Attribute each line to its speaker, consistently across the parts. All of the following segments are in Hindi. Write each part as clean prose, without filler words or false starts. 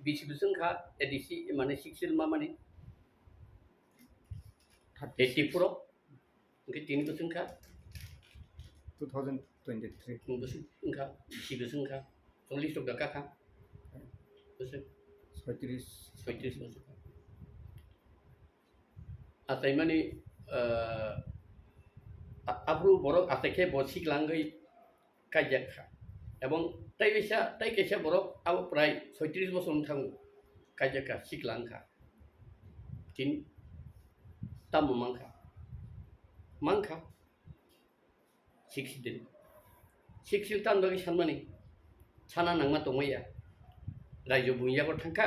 Speaker 1: बिसिबोसोंखा एडिसि माने सिक्सटिल मा माने
Speaker 2: 36
Speaker 1: 84 ओंखाय 3 बोसोरखा
Speaker 2: 2023
Speaker 1: बोसोरखा बिसिबोसोंखा 40 टका बोसोर 36 बोसोर आसाय माने आब्रु बरक आसायखे बसिकलांगै कायजाखा এবং তাই কেসা বরক আব প্রায় 36 বছর থাকু কায়জাকা সিকলাংখা তিন তামু মাংখা सिक्सिल तानदगि सानमानि साना नांमा दंमैया रायजो बुंयाबो थांखा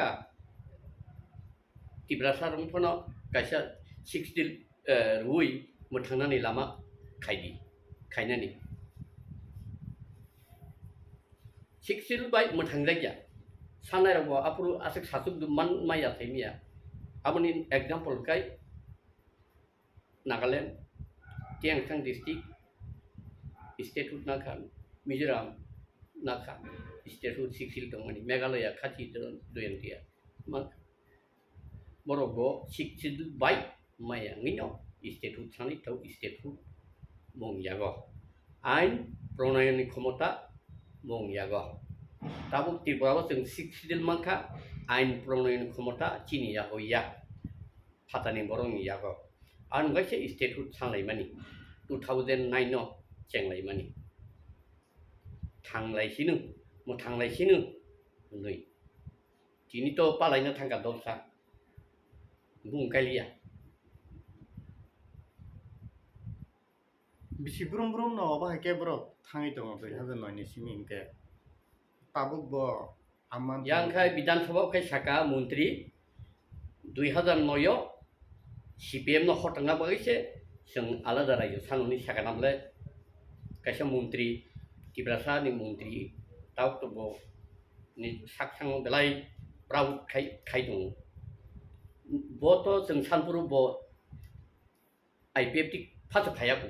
Speaker 1: तिब्रासा रंफोनाव गायसा सिक्सटिल रुई मोथांनानै लामा खायनानै सिक्सटिल बाय मोथांजायया सानायरावबो आपुरु आसक सासुक मान माया थाइमिया आबनि एग्जाम्पल काय नागालैंड टियांगथां डिस्ट्रिक्ट स्टेटहुड नाखा मिजोराम नाखा स्टेटहुड सिक्सटिल दं माने मेघालया खाथि दोयन्तिया बरगो सिक्सटिल बाय माया ngiनो स्टेटहुड सानि थाव स्टेटहुड मंगयागो आइन प्रणयननि क्षमता मंगयागो ताबो त्रिपुराबो जों सिक्सटिल मानखा आइन प्रणयननि क्षमता चिनिया होया फातानि बरंनियागो आन गायसे स्टेटहुड सानलायमानि 2009 नो चेंलायमानि थांलायसिनो नै दिनैथ' पालायनो थांगा दरसा बुंगायलिया
Speaker 2: बिसि ब्रुम न बाहायके ब्र थाङै दङ 2009 नि सिमिंके ताबुक ब आमान
Speaker 1: यांखाय विधानसभा खाय साका मन्त्री 2009 CPM नो हटंगा बगैसे जों आलादा रायजो साननि साका नामले कायसा मन्त्री तिब्रासानि मन्त्री तावतबो नि साकसां बेलाय प्राउड खाय दं बतो जों सानपुरु ब IPFT फास फायाबो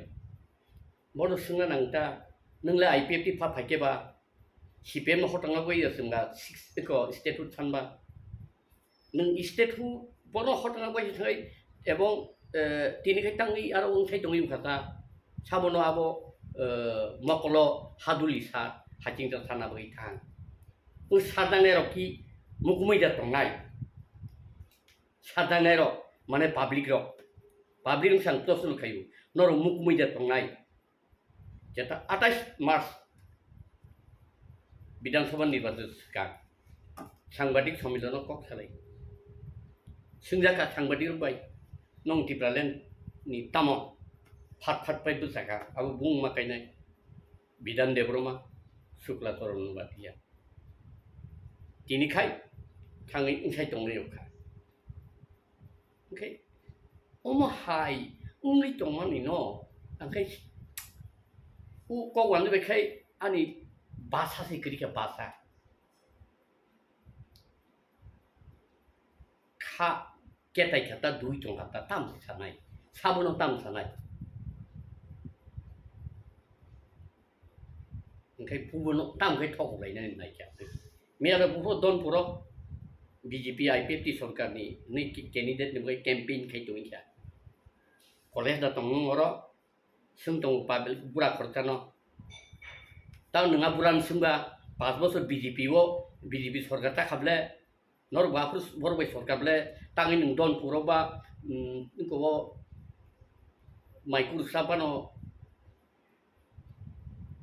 Speaker 1: बनो सोंना नांता नोंले IPFT फा फायकेबा CPM नो हटंगा बगै जोंगा 6 को स्टेटहुड सानबा नों स्टेटहुड बनो हटंगा बगै थाय एबं तिनिखाय तांगै आरो उनखाय दङै उखाता साबनो आबो मकलो हादुलिसा हाचिंजा थाना बगै थां उ सादांनाय रखि मुकुमैदा तंनाय सादांनाय र माने पाब्लिक सान तसल खायु नर मुकुमैदा तंनाय जेता 28 मार्च विधानसभा निर्वाचन का सांबादिक सम्मेलन कक सालाय सोंजाका सांबादिक बाय नं तिब्रालेण्ड नि तामो फाट पाइ बुसाका अब बुं माकायनाय बिधान देब्रमा शुक्ला चरण बातिया तिनिखाय थाङै उनसाय दंनायखा ओंखाय अम हाय उंलै दंमानि न ओंखाय उ कगवान बेखाय आनि भाषा से करिका भाषा खा केटाय खाता दुई टंगाता ताम सानाय साबनो ताम सानाय ओंखाय पुबनो तामखाय थगलायनानै नायखासो मेरा बहुत दनपुराव BJP IPFT सरकारनि नै कैंडिडेट निफ्राय कैंपेन खाय दंखा कलेज दा दं नरो सों दं पाब्लिक बुरा खरचानो ता नङा बुरान सोंबा 5 बছর BJP सरकार ता खाबले नर बाफुर बरबाय सरकारले ताङै नों दनपुराव बा इनको माइकुर सापानो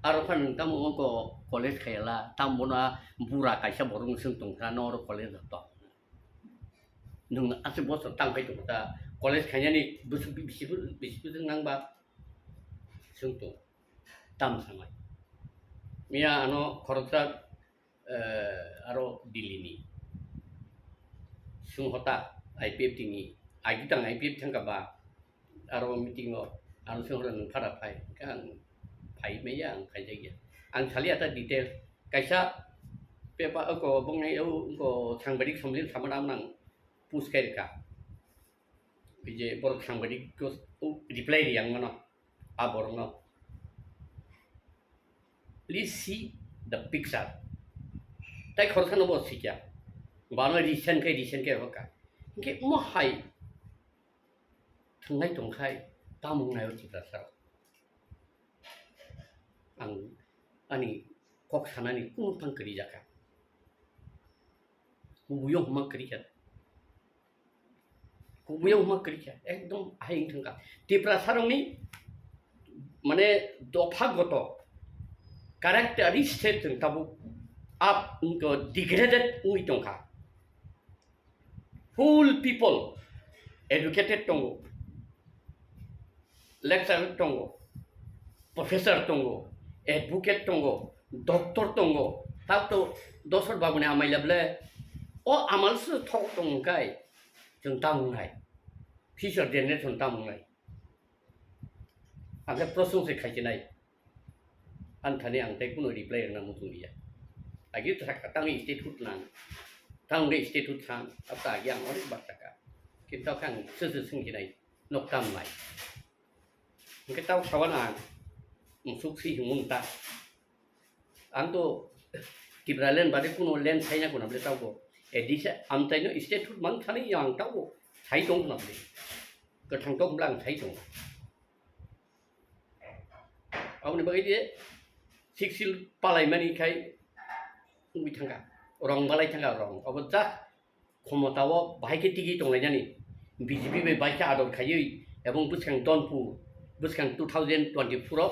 Speaker 1: आरो फान ताम उनको कलेज खायला ताम बना बुरा कायसा बरं सों दंखा नर कलेज दा नों आसे बसर तांबाय दंता कलेज खायनानि बिसिबो नांबा सों दं ताम सानाय मिया आनो खरचा आरो दिल्लीनि सुंहता IPFT नि आगितां IPFT थांगाबा आरो मिटिंआव आरो सोंहरा नों फारा फाय आं फायमैया आं खायजाया आं सालियाता डिटेल कायसा पेपा को बंनाय को सांबादिक सम्मेलन सामना नां पुसकायका बिजे बर सांबादिक को रिप्लाय दियां मनो आबरनो please see the picture tai khorkhano bo sikya Bano recent के होका के महाय थांनाय दंखाय दामुंनायाव जिब्रासार आं आंनि कक सानानि कुनु थांखरि जाखा कुबुयाव हमा करिखा एकदम हायिं थांखा जिब्रासारनि माने दफागत characteristic जों ताबु आप उनको degraded उइ दंखा whole people educated दंगो lecturer दंगो professor दंगो advocate दंगो doctor दंगो ताब तो दसर बाबुने आमाइलाबले ओ आमालसो थक दंखाय जों तामुंनाय future generation तामुंनाय आंखौ प्रशंसा खायजिनाय आंथाने आं ताइ कुनु रिप्लाइ होना मुजुं गैया आगे तांनि स्टेटुट नां तांनि स्टेटुट थां अब तागे आं अनेक बाथ्राखा खिन्थु आं सोरसो सोंगिनाय नकतामनाय ओंखाय ताव सावान आं मुसुखसि हुमुंता आं तो तिब्रालेन बादे कुनु लेन साइना कुनाबले तावगो एदिसा आमताइनो स्टेटुट मान थाने आं तावगो साइ दं नाबले गोथां दं ब्ला आं साइ दं आवनि बायदि सिक्सिल पालायमानि खाय बिथांगा रं बालाय थांगा रं अब जा क्षमताव बाहायके टिकि दंलायनानै बिजेपि बे बाइक आदर खायै एवं बुसखां दनपु बुसखां 2024 आव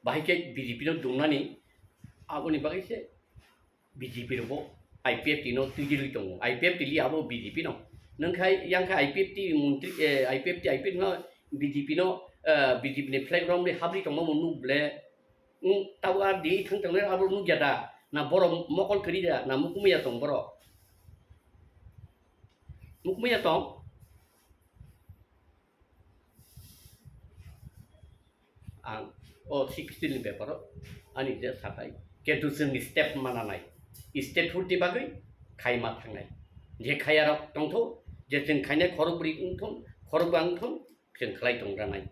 Speaker 1: बाहायके बिजेपि नो दंनानै आवनि बागैसे बिजेपि रो आईपीएफ नो तुजिरि दं आईपीएफ टिलि आबो बिजेपि नो नोंखाय यांखा आईपीएफ टी मन्त्रि आईपीएफ नो बिजेपि नो बिजेपि नि प्लेग्राउन्ड नि हाब्रि दंमो नुब्ले तावा दे थांथांनो आबो नुजादा ना बर' मकल करिदा ना मुकुमिया दं बर' मुकुमिया दं आं ओ 16 पेपर आनि जे साथाय केतु जोंनि स्टेप मानानाय स्टेटहुडनि बागै खायमा थांनाय जे खायार दंथ जे जों खायनाय खरबुरि दंथ खरबांथ जों खालाय दं रानाय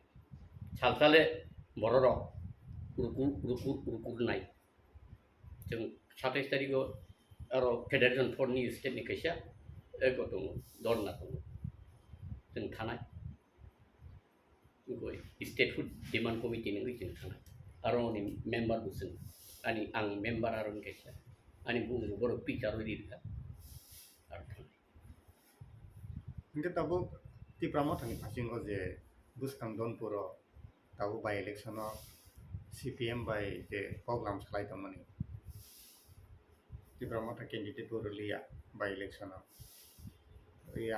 Speaker 1: सालसाले बर' र रुकुनाय जों 27 तारिखआव आरो फेडारेशन फरनि स्टेटनि कैसा एगो दं दरना दं जों थानाय स्टेटहुड डिमान्ड कमिटि नि जों थानाय आरो नि मेम्बार बुसुं आनि आं मेम्बार आरो कैसा आनि बुङो बर' पिचार रिरखा आरो थानाय
Speaker 2: इनके ताबो तिप्रामो थांनि फासिंगो जे बुसखां दनपुर ताबो बाय इलेक्शन सीपीएम बाय जे प्रोग्राम सालायदोंमोन तिप्रामो था कैंडिडेट लिया बाय इलेक्शन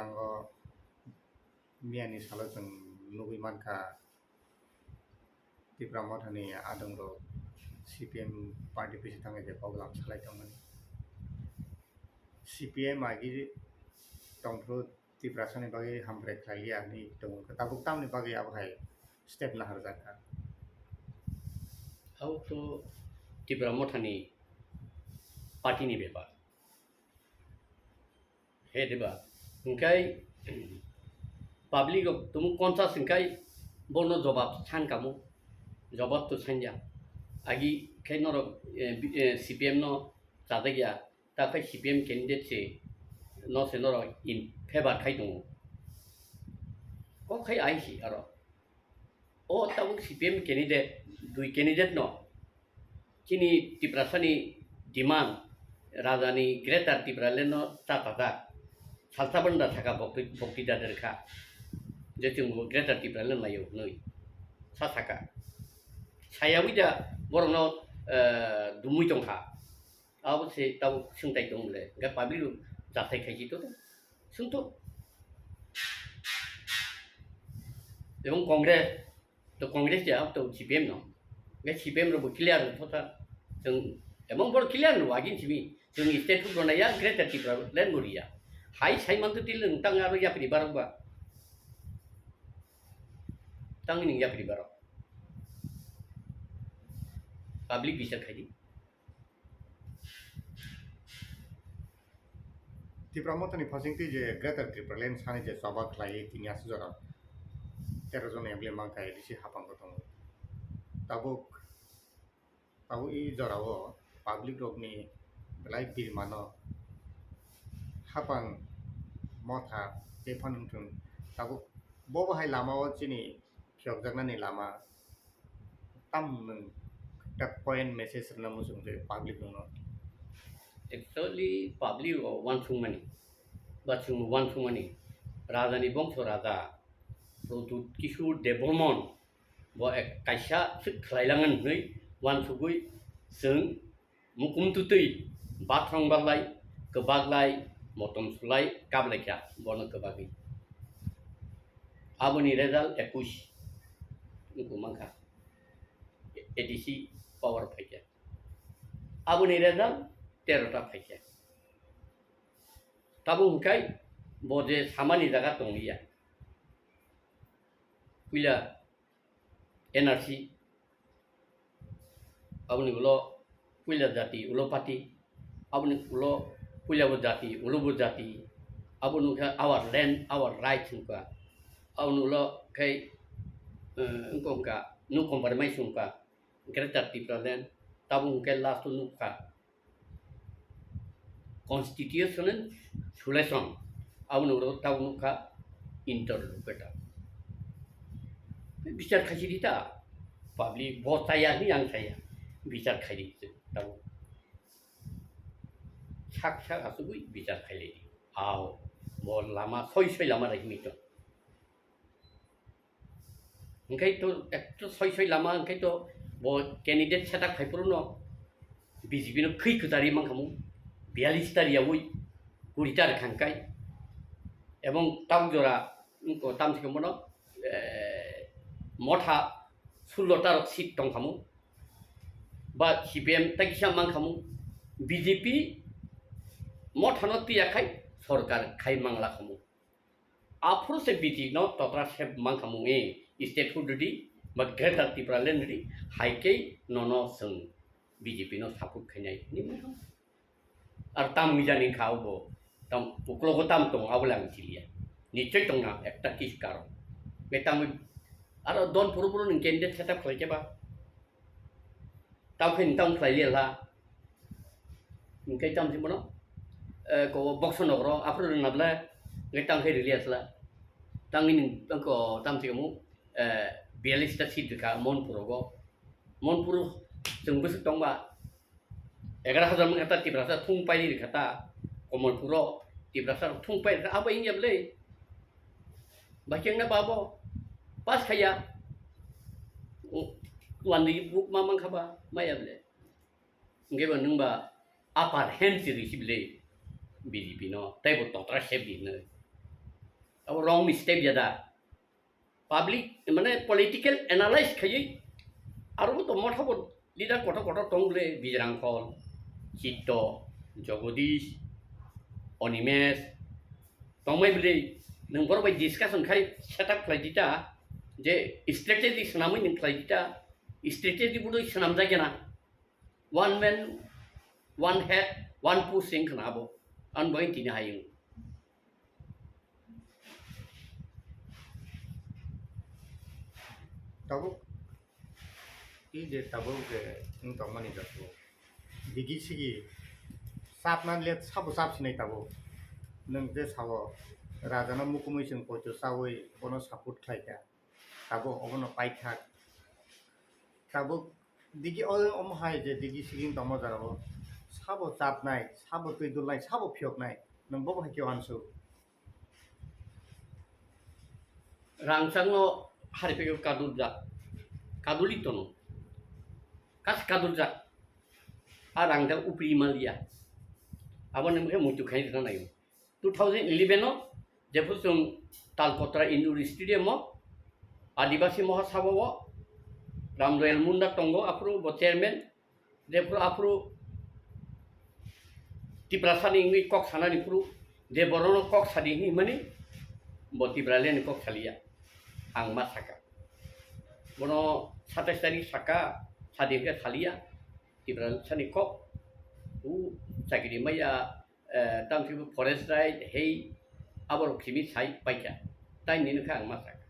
Speaker 2: आंगो मियानि सालो जों लुबै मानखा तिप्रामो थानि आदंरो सीपीएम पार्टी फैसे थाङै जे प्रोग्राम सालायदोंमोन सीपीएम आगि दंफ्रो तिप्रासनि बागै हामब्रे खालिया नि दं ताबुक तामनि बागै आबहाय स्टेप नाहर जाखा
Speaker 1: हाउ तो तिप्रामो थानि पार्टीनि बेबा हे देबा ओंखाय पाब्लिक तुम कन्सास ओंखाय बनो जवाब सान कामु जवाब तो सानजा आगि खायनर सीपीएम नो जादगिया ताखाय सीपीएम कैंडिडेट से न से नर इन फेवर खाय दं खाय आइसि आरो ओ ताबुक सीपीएम कैंडिडेट दुई कैंडिडेट न चिनि तिप्रासानि डिमांड राजानि ग्रेटार तिप्रालेन तातादा सालसाबन्दा थाखा बक्ति दादरखा जे जों ग्रेटार तिप्रालेन लायो नै सा थाखा सायावि दा बरन दुमुइ दंखा आबो से ताव सोंथाय दंले गा पाब्लिक जाथाय खायजि तो सोंथ एवं कांग्रेस जा तो सीपीएम न गा सीपीएम रो क्लियर थता जों एवं बर क्लियर नु आगिन सिमी जों स्टेट फुड बनाया ग्रेटार तिप्रालेन मरिया हाई साइमान तो तिल नोंथां आरो यापरि बारबा तांनि नों यापरि बार पब्लिक बिचार खायदि
Speaker 2: तिप्रामो थानि फासिंति जे ग्रेटार तिप्रालेन सानि जे सभा खालायो तिनि आसु जरा 13 जन एमएलए मांखाय दिसि हापांगो दं ताबो इ जराव पब्लिक रगनि लाइक बिरमानो हापां मथा जे फानुंथुं ताबो बबाहाय लामाव जिनि फियकजागनानि लामा ताम नों दा पॉइंट मेसेज रना मुसुं जे पब्लिक दङ
Speaker 1: एक्चुअली पब्लिक वान सुंमानी बाथुम वान सुंमानी राजानि बंश राजा प्रदुत किशोर देबरमन bo kaisa khailangan hnoi wan thugui जों मुकुम तुतुई बाथ्रं बारलाय गोबागलाय मटम सुलाय गाबलायखा बनो गोबागै आबोनि रेजाल्ट 21 उनको मांखा एडीसी पावर फाइजा आबोनि रेजाल्ट 13 टा फाइजा ताबो हुंखाय बजे सामानि जागा दंलिया कुइला NRC abuni ulo puila jati ulo pati abuni ulo puila jati ulo jati abuni ka our land our right sungka abuni ulo kai engkongka nu komparmai sungka kereta tipralan tabung ke last nuka constitutional solution abuni ulo tabung ka interlopeta bicara kasih public vote saya ni yang saya बिचार खाइले तब साक साक आसुगुई बिचार खाइले आओ बो लामा सय लामा राखिमी तो ओंखाय तो एक सय लामा ओंखाय तो बो कैंडिडेट सेटअप खाइपुरो न बीजेपी न खै खोदारि मांखामु 42 तारियावै गुरिटार खांखाय एवं ताव जरा उनको तामसिको मनो मथा 16 टा सीट दंखामु बा सीपीएम तकिसा मांखामु बीजेपी मथानो तियाखाय सरकार खाय मांगला खामु आफ्रो से बीटी न तत्रा से मांखामु ए स्टेट हुडुदि बा ग्रेटर तिप्रालेनदि हाइके ननो जों बीजेपी न सपोर्ट खायनाय नि मांखामु आर ताम मिजानि खावबो ताम उक्लगो ताम दं आवलां सिलिया निश्चय दंना एकटा किस कारण बे ताम आरो दन पुरुपुरु न कैंडिडेट सेटअप खालायजेबा tao khinh tông phải liền là cái trong gì mà nó có box nó rồi áp lực nạp lại cái tăng hay liền là tăng mình tăng có tăng thì cũng bialis ta xịt cả mon puro từng bước trong ba 11,000 mengata tibrasa thung pai di kata komon puro tibrasa thung pai apa ini boleh bacang na babo pas kaya wan di buk mamang khaba maya boleh ngai ba nung ba upper hand si receive le BJP no tai bo totra shape di ne अब wrong mistake jada public মানে political analyze খাই আর তো মঠা বড় লিডার কত কত টংলে বিজরাংকল চিত্ত জগদীশ অনিমেশ টংমাই বলে নংবর বাই ডিসকাশন খাই সেটআপ খাইদিতা যে স্ট্র্যাটেজি সনামই নং খাইদিতা স্ট্র্যাটেজি বুড়ো সনাম জাগে না one man one head one pushing খানাবো আন বই তিনি হাইং
Speaker 2: tabu ini tabu ke untuk mana jatuh digi sigi sab nan lihat sabu sab sini tabu neng je sawo raja na mukumai sing pojo sawoi ono saput khaika tabu ono paithak tabu digi om hai je digi sigi tomo jaro sabo sab nai sabo tuidul nai sabo phiok nai neng bobo hakyo ansu
Speaker 1: rangsango hari pego kadulja kaduli tono kas kadulja arangga upri malia awan nemke mutu khai dana nayo 2011 no jefusung talpotra indoor stadium mo adibasi mahasabha wo ramdoel munda tongo apro bo chairman jefur apro tiprasani ngi kok sanani pru je borono kok sadi ni mani boti bralen kok salia ang masaka bono 27 tarik saka sadirga salia tibral sani kok sakiri maya tamsi forest right hey abor kimi sai paika tai ni ka ang masaka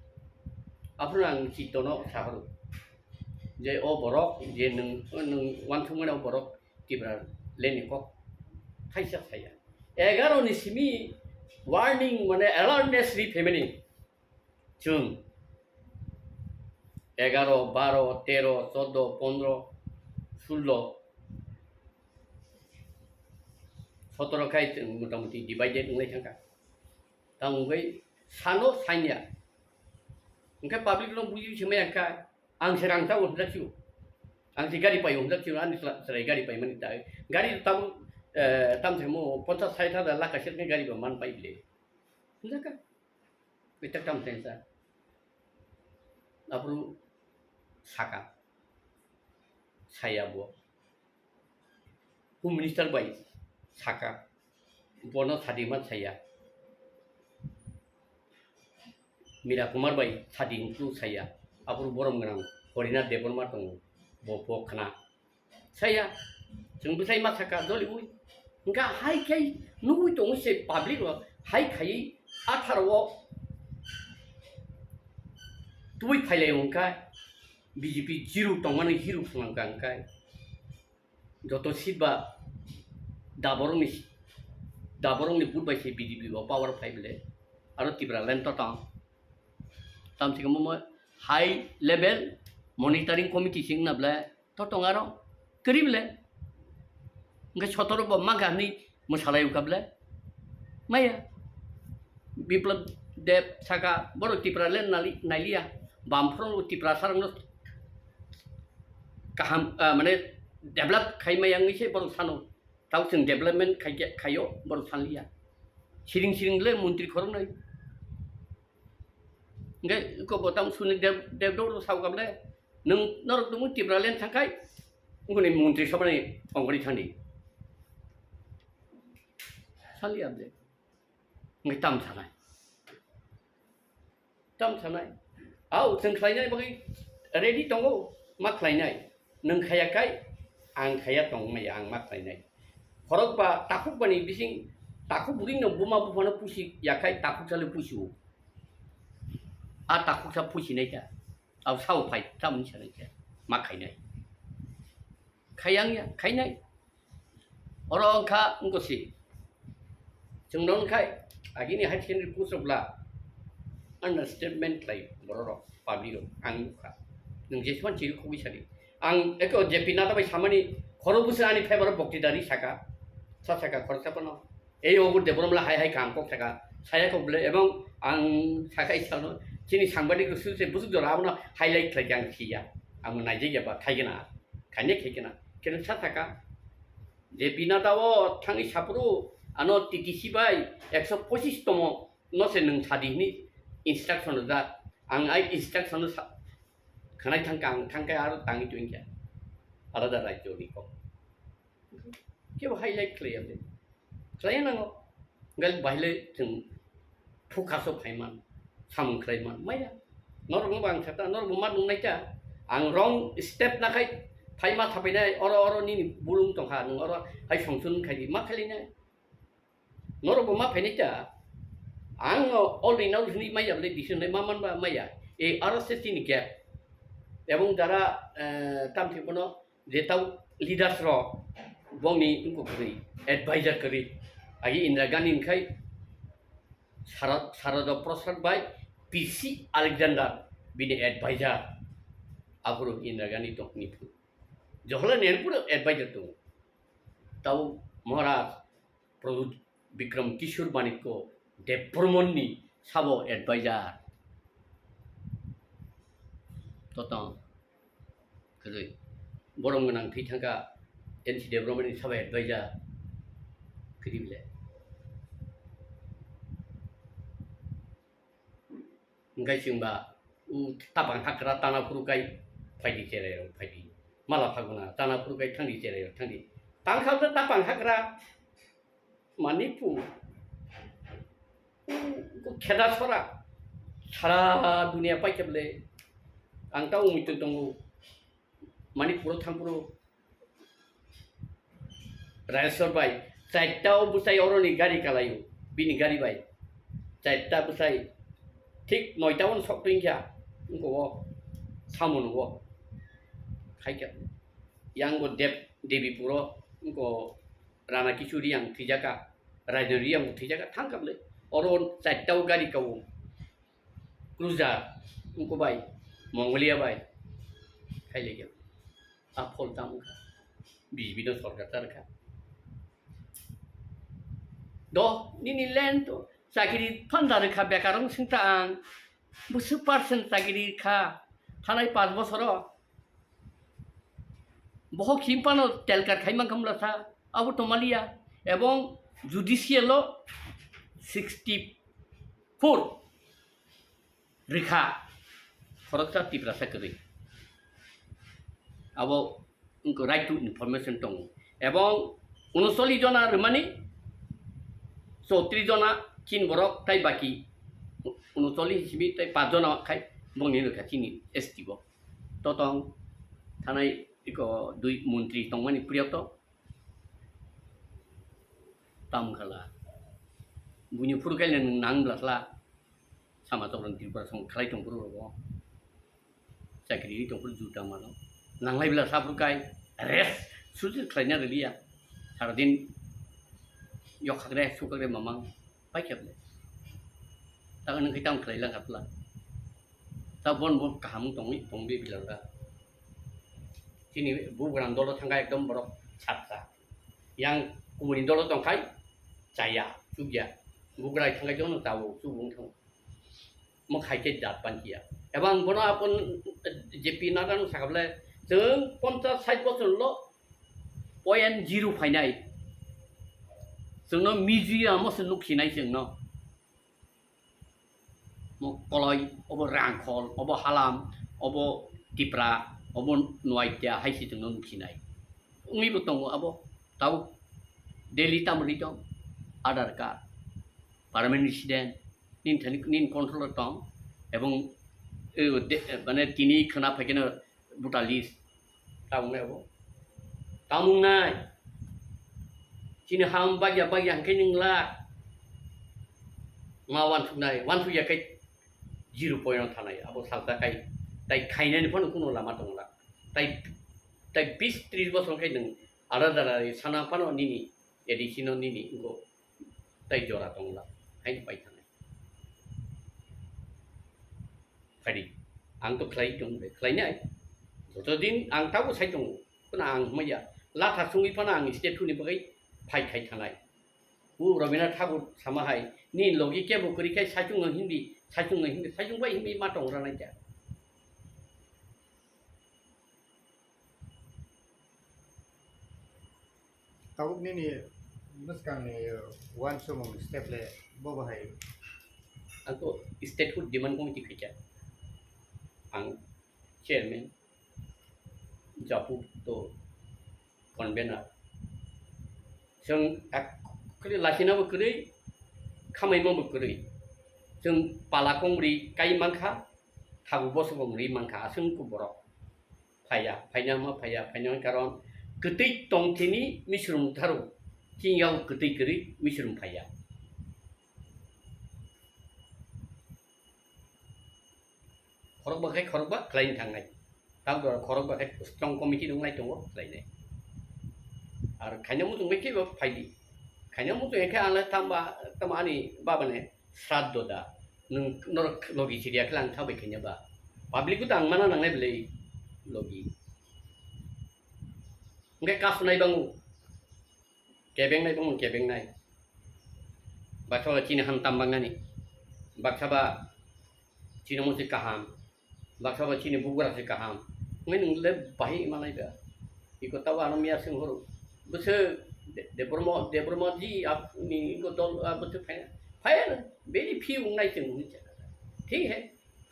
Speaker 1: aprang sitono saharu je o borok je nung wan thumana borok tibral leni kok khaisa saya 11 simi warning mane alertness ri family chung 11 12 13 14 15 16 17 kai motamoti divided ngai thangka tang ngai sano sainya ngai public lo buji chme angka ang serang ta un dakju ang si gari pai un dakju an serai gari pai mani ta gari tam tam themo 50 60 da lakh shet ngai gari ba man pai bile ndaka kita tam sensa apru saka saya bo home minister bai saka bono sadiman saya Mira Kumar bai sading tu saya apur borom ganang Horina Deborma tong bo khana saya jeng besai masaka doli ui enggak hai kai nui tong se public lo hai kai 18 wo tui thaile ongkai BJP jiru tong mane jiru phang kai joto sitba daborong ni put bai se BJP wa power 5 le aro tibra lento tang tam sing mo high level monitoring committee sing na bla to tongaro krib le ngai chotoro ba magani mosalai ukable maya biplab dep saka boro tibra len nalia bamfro tibra sarang no kaham mane develop khai mayang ni se boro sano tau sing development khayo boro sanlia siring le menteri khorong nai ngai ko botam suni dev do sau gamle nung norok tumu tibra len thangkai ngone menteri sabani ongori thandi sali abde ngai tam sanai au sing khlainai bagi ready tongo ma khlainai nung khayakai ang khaya tong mai ang ma khlainai khorok ba takuk bani bising takuk buring no buma bufana pusi yakai takuk chale pusu a takuk sa pusi nei ja au sau phai tam ni chale ja ma khainai khayang ya khainai orong kha ngosi jengnon khai agini hachen ri pusobla understatement lai bororo pabiro ang kha nung jesman chi khu bisari ang eko jepina ta bai samani khorobusa ani favor boktidari saka saka khorsa pano এই ওগুর দেবরমলা হাই কাম কক থাকা ছায়া কবলে এবং আং থাকা ইচ্ছানো যিনি সাংবাদিক সুসে বুঝু দরা আমনা হাইলাইট খাইকে আং খিয়া আং নাইজে গেবা খাইগেনা খাইনে খাইগেনা কেন ছা থাকা যে বিনা দাও থাঙি সাপুরু আনো টিটিসি বাই 125 তম নসে নং সাদিনি ইনস্ট্রাকশন দা আং আই ইনস্ট্রাকশন খানাই থাঙ্কা আং থাঙ্কা আর তাঙি তুইঙ্কা আলাদা রাজ্য নিকো কেউ highlight খাইয়াবে Klien nango gal baile jeng phukaso phaiman samung klaiman maya norong bang chata norong mat nung naita ang wrong step na khai phaima thapainai oro ni bulung tongha nung oro hai songsun khai ma khalina norong ma phainai ta ang already now ni maya le disun le maman ba maya e RSS ni gap এবং যারা tam thipono jetau leaders ro bongni unko kri advisor kri agi Indra Gandhi khai Sarada Prasad bai PC Alexander bini advisor apuru Indra Gandhi tok nipu johla nerpura advisor tu tau Maharaj Prabhu Bikram Kishore Manikko Depromonni sabo advisor totang kedui borong nang thithangka NC Depromonni sabo advisor kedibile ngai singba u tabang hakra tana purukai phaidi cherero phaidi mala phaguna tana purukai thangdi cherero thangdi tangkhau ta tabang hakra manipu ko kheda sora sara dunia paikeble ang tau mitu tongu manipur thangpuru raisor bai চারটাও বুসাই অরনি গাড়ি কালাইও বিনি গাড়ি বাই চারটা বুসাই ঠিক 9টা উন সব পিংখা উনকো সামন ও খাইকা ইয়াং গো দেবী পুরো উনকো রানা কিশোরী আং থিজাকা रायजोरि आं उठैजागा थांगाबले अरन चाइटाव गारि गाव क्रुजार उनको बाय मंगलिया बाय खाइले गया आ फल दाम बीजेपी तो सरकार तरका दो निनी लैंड तो चाकरी फंडार खा बेकारं सिंता आं बुसु पार्सेंट चाकरी खा थानाय 5 बছर बहुत खिम्पानो तेलकार खाइमां खामला था अब तोमालिया एवं जुडिशियलो 64 रिखा फरकता तिप्रा सकरी अब उनको राइट टू इनफॉर्मेशन दं एवं 39 जना रमानी 34 जना चीन बरक ताई बाकी 39 हिसिबि ताई 5 जना खाय बंनि रखाथिनि एसटी बो तो तंग थानाय इको दुई मंत्री तंगमानि प्रियतो तामखाला बुनि फुरकाइले नांब्लास्ला सामाजरन तिब्रा सं खालाय तंपुर रबो साख्रि तंपुर जुटा मानो नांलायब्ला साफुरकाय रेस सुजि खालायना रिलिया सारा दिन यखाग्रे सुखाग्रे मामां पाइखेबले ता नों खैताम खालायला हाबला ता बन बन काहाम तंगि Tambe बिलागा Sini bukan dolo tangkai एकदम बरफ छाता yang kemudian dolo tangkai saya juga bukan tangkai jono tahu subung tahu makai ke jatuhan dia emang bono apun JP naran sakable jeng 50-60% lo poin 0 फाइनाय जोंनो मिउजियाम मस नुखिनाय जोंनो कलय अब रांखल अब हालाम अब तिप्रा अब नुआइटिया हाइसि जोंनो नुखिनाय उंनिबो दङ अब ताव डेली तामरि दं आधार कार्ड पार्मानेंट रेसिडेंट निन कंट्रोलर दं एवं माने तिनि खोना फैकेनो बुटा लिस्ट तावने अब तामुंनाय Sini ham bagya hangkai ningla ngawan tunai wan tu ya kai 0 point thanai abo salta kai tai khaina ni phone kuno lama tongla tai 20-30 bosor kai nang aladara sana pano nini edisino nini go tai jora tongla hai pai thanai phadi ang to khlai tong khlai nai to din ang tau sai tong pana ang maya la tha sungi pana ang state tu ni bagai fight खाई थानाय वो रवीन्द्रनाथ ठाकुर सामाहाय नी लगी के बुकरी के साजुंग हिंदी साजुंग हिंदी मा दं रानाय जा
Speaker 2: ताबुक नि मस्कां नि वन समों स्टेप ले बबाहाय
Speaker 1: आंको स्टेटहुड डिमांड कमिटि खैजा आं चेयरमैन जापु तो कन्वेनर जों कले लाखिनाबो गोरै खामायमाबो गोरै जों पालाकंग्रि काई मांखा थाबु बसबंग्रि मांखा आसों कुबर फाया फायना मा फाया फायना कारण गोदै तंथिनि मिश्रम थारो किंगाव गोदै गोरै मिश्रम फाया खरबा खालायनो थांनाय ताबो खरबा स्ट्रं कमिटि दंलाय दङ खालायनाय और खाने मुझे में क्या फायदी खाने मुझे एक आला तमानी बाबा ने श्राद्ध दा नर लोगी चिड़िया के लांग था बेखने बा पब्लिक को तांग माना नंगे बले लोगी उनके काफ नहीं बंगु केबेंग नहीं बाथवा चीन हम तंबंगानी बाथवा चीन मुझे कहाम बाथवा चीन बुगरा से कहाम मैं नंगले बाही मानाई बा इको तवा आनमिया सिंह हो बसे देब्रमो जी आपनी को दल बसे फायर बेरी फी उंगनाय जों ठीक है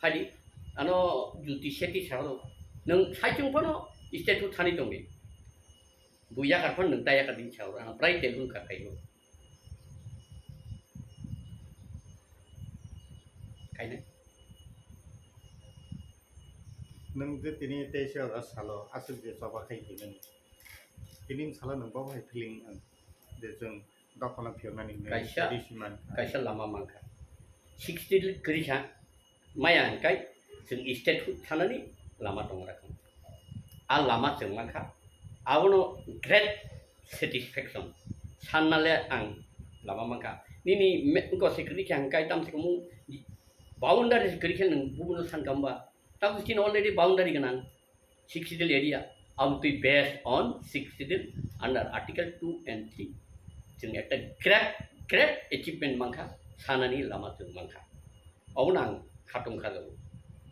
Speaker 1: फादि आनो जुति सेति सारो नों साइजों फनो स्टेटु थानि दंनि बुया कारफोर नों दाया कादिन सारो आं प्राय तेलुन खाखायो खायनो
Speaker 2: नों जे तिनि तेइसो सालो आसु जे सभा खायखि नों Kini salah nembau hai feeling de jeng dakona fiornani
Speaker 1: kaisa lama mangka 60 kerisa maya kai jeng state thanani lama dong rakam a lama jeng mangka abono great satisfaction sannale ang lama mangka nini engko security yang kai tam sikamu boundary security nang bubuno san kamba tak sin already boundary kanang 6 civil area out to based on 6 civil under article 2 and 3 jeng ekta great achievement mangka sanani lama jeng mangka aunang khatung khalo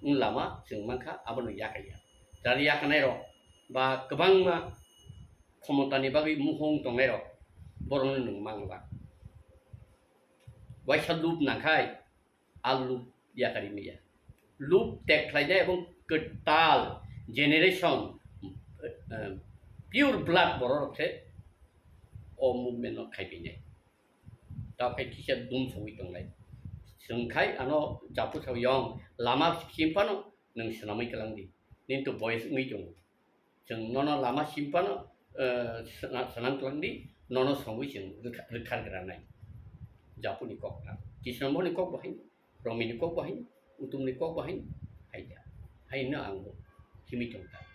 Speaker 1: lama jeng mangka abono yakaya dari yakanai ro ba kebang ma khomotani bagi muhong tongai ro borong nung mangba waisa loop nangkai alu yakari miya loop tek khlainya ebong ketal generation pure blood borok se o movement no khai bine ta kai kisa dum soi tonglai sengkai ano japu sau yong lama simpano nang senamai kelang di nin to boys ngi jong jeng nono lama simpano senang kelang di nono songwi jeng rekhan keranai japu ni kok na kisnamo ni kok bahin romi ni kok bahin utum ni kok bahin hai na anggo kimi jong ta